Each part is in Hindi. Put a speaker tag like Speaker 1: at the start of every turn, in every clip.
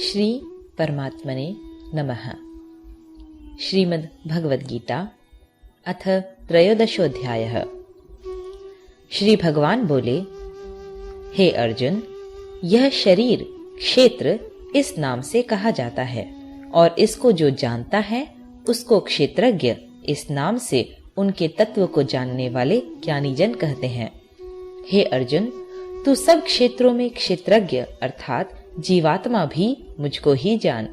Speaker 1: श्री परमात्मने नमः। श्रीमद् भगवद गीता अथ त्रयोदशोऽध्यायः। श्री भगवान बोले, हे अर्जुन, यह शरीर क्षेत्र इस नाम से कहा जाता है और इसको जो जानता है उसको क्षेत्रज्ञ इस नाम से उनके तत्व को जानने वाले ज्ञानी जन कहते हैं। हे अर्जुन, तू सब क्षेत्रों में क्षेत्रज्ञ अर्थात जीवात्मा भी मुझको ही जान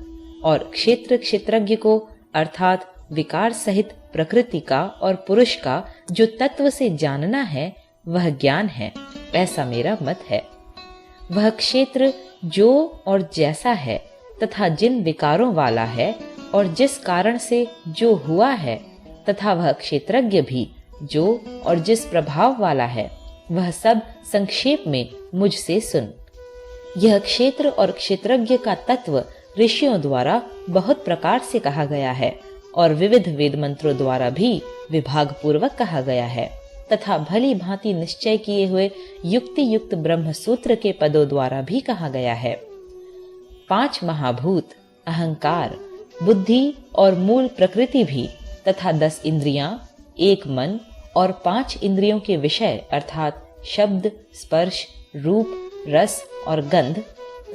Speaker 1: और क्षेत्र क्षेत्रज्ञ को अर्थात विकार सहित प्रकृति का और पुरुष का जो तत्व से जानना है वह ज्ञान है, ऐसा मेरा मत है। वह क्षेत्र जो और जैसा है तथा जिन विकारों वाला है और जिस कारण से जो हुआ है तथा वह क्षेत्रज्ञ भी जो और जिस प्रभाव वाला है, वह सब संक्षेप में मुझसे सुन। यह क्षेत्र और क्षेत्रज्ञ का तत्व ऋषियों द्वारा बहुत प्रकार से कहा गया है और विविध वेद मंत्रों द्वारा भी विभाग पूर्वक कहा गया है तथा भली भांति निश्चय किए हुए युक्ति युक्त ब्रह्म सूत्र के पदों द्वारा भी कहा गया है। 5 महाभूत, अहंकार, बुद्धि और मूल प्रकृति भी तथा 10 इंद्रियां, 1 मन और 5 इंद्रियों के विषय अर्थात शब्द, स्पर्श, रूप, रस और गंध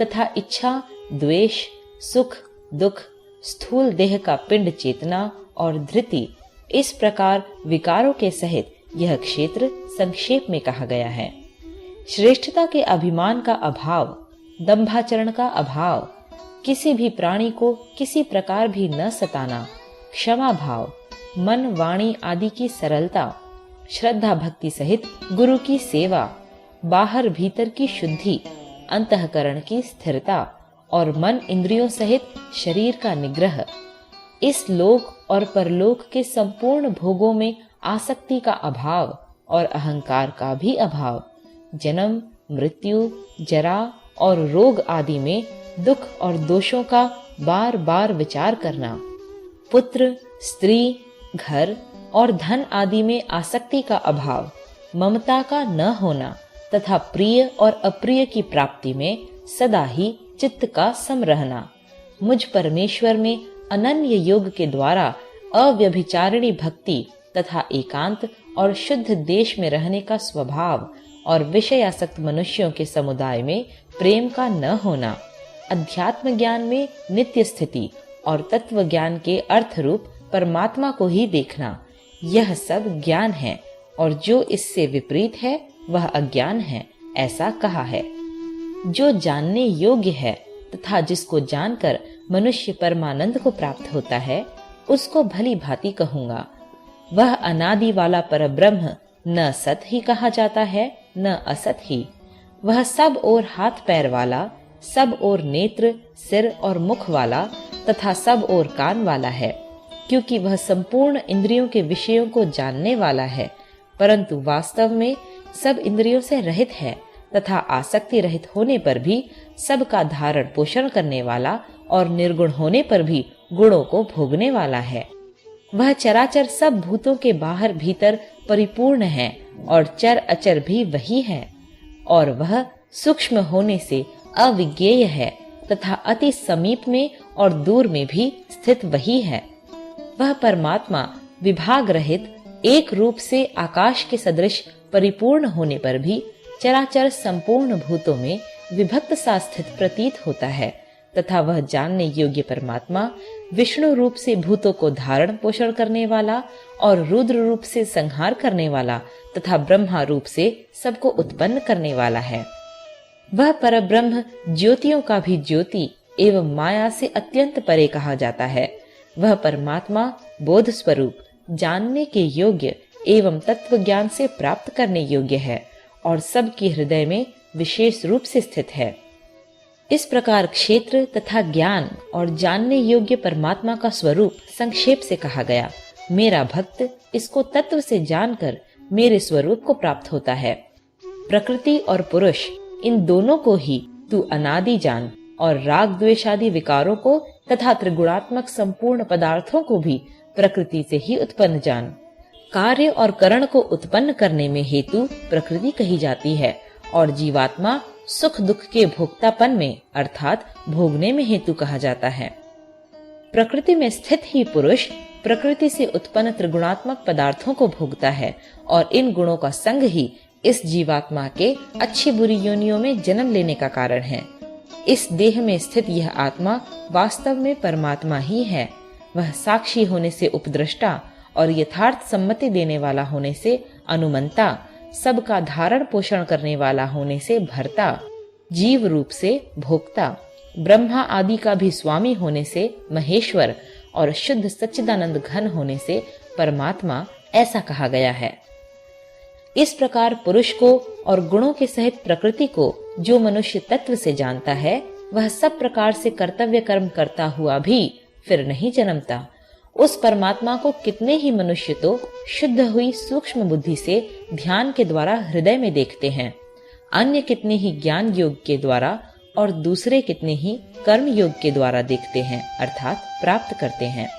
Speaker 1: तथा इच्छा, द्वेष, सुख, दुख, स्थूल देह का पिंड चेतना और धृति, इस प्रकार विकारों के सहित यह क्षेत्र संक्षेप में कहा गया है। श्रेष्ठता के अभिमान का अभाव, दंभाचरण का अभाव, किसी भी प्राणी को किसी प्रकार भी न सताना, क्षमा भाव, मन वाणी आदि की सरलता, श्रद्धा भक्ति सहित गुरु की सेवा, बाहर भीतर की शुद्धि, अंतःकरण की स्थिरता और मन इंद्रियों सहित शरीर का निग्रह, इस लोक और परलोक के संपूर्ण भोगों में आसक्ति का अभाव और अहंकार का भी अभाव, जन्म, मृत्यु, जरा और रोग आदि में दुख और दोषों का बार बार विचार करना, पुत्र, स्त्री, घर और धन आदि में आसक्ति का अभाव, ममता का न होना तथा प्रिय और अप्रिय की प्राप्ति में सदा ही चित्त का सम रहना, मुझ परमेश्वर में अनन्य योग के द्वारा अव्यभिचारिणी भक्ति तथा एकांत और शुद्ध देश में रहने का स्वभाव और विषयासक्त मनुष्यों के समुदाय में प्रेम का न होना, अध्यात्म ज्ञान में नित्य स्थिति और तत्व ज्ञान के अर्थ रूप परमात्मा को ही देखना, यह सब ज्ञान है और जो इससे विपरीत है वह अज्ञान है, ऐसा कहा है। जो जानने योग्य है तथा जिसको जानकर मनुष्य परमानंद को प्राप्त होता है उसको भली भांति कहूंगा। वह अनादि वाला परब्रह्म न सत ही कहा जाता है न असत ही। वह सब ओर हाथ पैर वाला, सब ओर नेत्र, सिर और मुख वाला तथा सब ओर कान वाला है, क्योंकि वह संपूर्ण इंद्रियों के विषयों को जानने वाला है, परंतु वास्तव में सब इंद्रियों से रहित है तथा आसक्ति रहित होने पर भी सबका धारण पोषण करने वाला और निर्गुण होने पर भी गुणों को भोगने वाला है। वह चराचर सब भूतों के बाहर भीतर परिपूर्ण है और चर अचर भी वही है और वह सूक्ष्म होने से अविज्ञेय है तथा अति समीप में और दूर में भी स्थित वही है। वह परमात्मा विभाग रहित एक रूप से आकाश के सदृश परिपूर्ण होने पर भी चराचर संपूर्ण भूतों में विभक्त सा स्थित प्रतीत होता है तथा वह जानने योग्य परमात्मा विष्णु रूप से भूतों को धारण पोषण करने वाला और रुद्र रूप से संहार करने वाला तथा ब्रह्मा रूप से सबको उत्पन्न करने वाला है। वह परब्रह्म ज्योतियों का भी ज्योति एवं माया से अत्यंत परे कहा जाता है। वह परमात्मा बोध स्वरूप, जानने के योग्य एवं तत्व ज्ञान से प्राप्त करने योग्य है और सबके हृदय में विशेष रूप से स्थित है। इस प्रकार क्षेत्र तथा ज्ञान और जानने योग्य परमात्मा का स्वरूप संक्षेप से कहा गया। मेरा भक्त इसको तत्व से जानकर मेरे स्वरूप को प्राप्त होता है। प्रकृति और पुरुष, इन दोनों को ही तू अनादि जान और राग द्वेष आदि विकारों को तथा त्रिगुणात्मक संपूर्ण पदार्थों को भी प्रकृति से ही उत्पन्न जान। कार्य और करण को उत्पन्न करने में हेतु प्रकृति कही जाती है और जीवात्मा सुख दुख के भोक्तापन में अर्थात भोगने में हेतु कहा जाता है। प्रकृति में स्थित ही पुरुष प्रकृति से उत्पन्न त्रिगुणात्मक पदार्थों को भोगता है और इन गुणों का संग ही इस जीवात्मा के अच्छी बुरी योनियों में जन्म लेने का कारण है। इस देह में स्थित यह आत्मा वास्तव में परमात्मा ही है। वह साक्षी होने से उपद्रष्टा और यथार्थ सम्मति देने वाला होने से अनुमंता, सबका धारण पोषण करने वाला होने से भर्ता, जीव रूप से भोक्ता, ब्रह्मा आदि का भी स्वामी होने से महेश्वर और शुद्ध सच्चिदानंद घन होने से परमात्मा ऐसा कहा गया है। इस प्रकार पुरुष को और गुणों के सहित प्रकृति को जो मनुष्य तत्व से जानता है, वह सब प्रकार से कर्तव्य कर्म करता हुआ भी फिर नहीं जन्मता। उस परमात्मा को कितने ही मनुष्य तो शुद्ध हुई सूक्ष्म बुद्धि से ध्यान के द्वारा हृदय में देखते हैं, अन्य कितने ही ज्ञान योग के द्वारा और दूसरे कितने ही कर्म योग के द्वारा देखते हैं अर्थात प्राप्त करते हैं।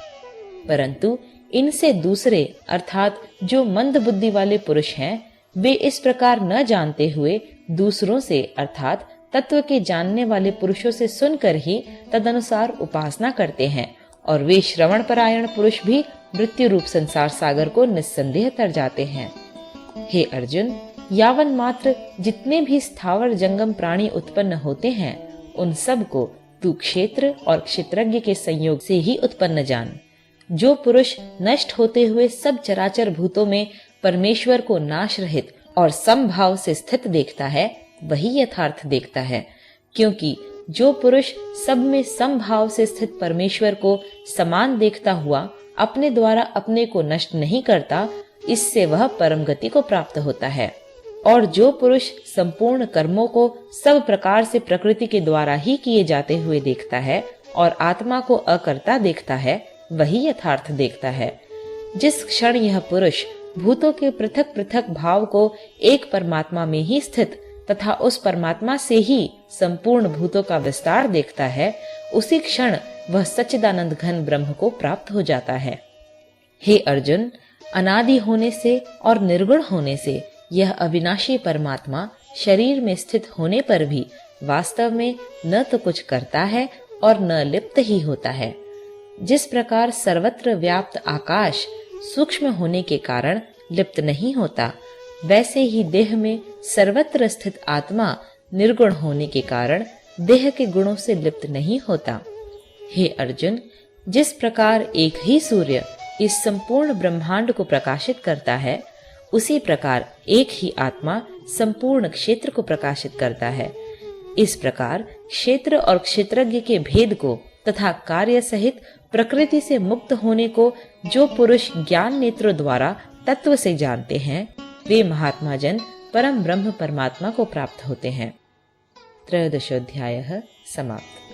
Speaker 1: परंतु इनसे दूसरे अर्थात जो मंद बुद्धि वाले पुरुष हैं, वे इस प्रकार न जानते हुए दूसरों से अर्थात तत्व के जानने वाले पुरुषों से सुनकर ही तदनुसार उपासना करते हैं और वे श्रवण परायण पुरुष भी मृत्यु रूप संसार सागर को निस्संदेह तर जाते हैं। हे अर्जुन, यावन मात्र जितने भी स्थावर जंगम प्राणी उत्पन्न होते हैं, उन सब को तू क्षेत्र और क्षेत्रज्ञ के संयोग से ही उत्पन्न जान। जो पुरुष नष्ट होते हुए सब चराचर भूतों में परमेश्वर को नाश रहित और समभाव से स्थित देखता है, वही यथार्थ देखता है। क्योंकि जो पुरुष सब में समभाव से स्थित परमेश्वर को समान देखता हुआ अपने द्वारा अपने को नष्ट नहीं करता, इससे वह परम गति को प्राप्त होता है। और जो पुरुष संपूर्ण कर्मों को सब प्रकार से प्रकृति के द्वारा ही किए जाते हुए देखता है और आत्मा को अकर्ता देखता है, वही यथार्थ देखता है। जिस क्षण यह पुरुष भूतों के पृथक पृथक भाव को एक परमात्मा में ही स्थित तथा उस परमात्मा से ही संपूर्ण भूतों का विस्तार देखता है, उसी क्षण वह सच्चिदानंद घन ब्रह्म को प्राप्त हो जाता है। हे अर्जुन, अनादि होने से और निर्गुण होने से यह अविनाशी परमात्मा शरीर में स्थित होने पर भी वास्तव में न तो कुछ करता है और न लिप्त ही होता है। जिस प्रकार सर्वत्र व्याप्त आकाश सूक्ष्म होने के कारण लिप्त नहीं होता, वैसे ही देह में सर्वत्र स्थित आत्मा निर्गुण होने के कारण देह के गुणों से लिप्त नहीं होता। हे अर्जुन, जिस प्रकार एक ही सूर्य इस संपूर्ण ब्रह्मांड को प्रकाशित करता है, उसी प्रकार एक ही आत्मा संपूर्ण क्षेत्र को प्रकाशित करता है। इस प्रकार क्षेत्र और क्षेत्रज्ञ के भेद को तथा कार्य सहित प्रकृति से मुक्त होने को जो पुरुष ज्ञान नेत्रों द्वारा तत्व से जानते हैं, वे महात्मा जन परम ब्रह्म परमात्मा को प्राप्त होते हैं। 13 अध्यायः समाप्त।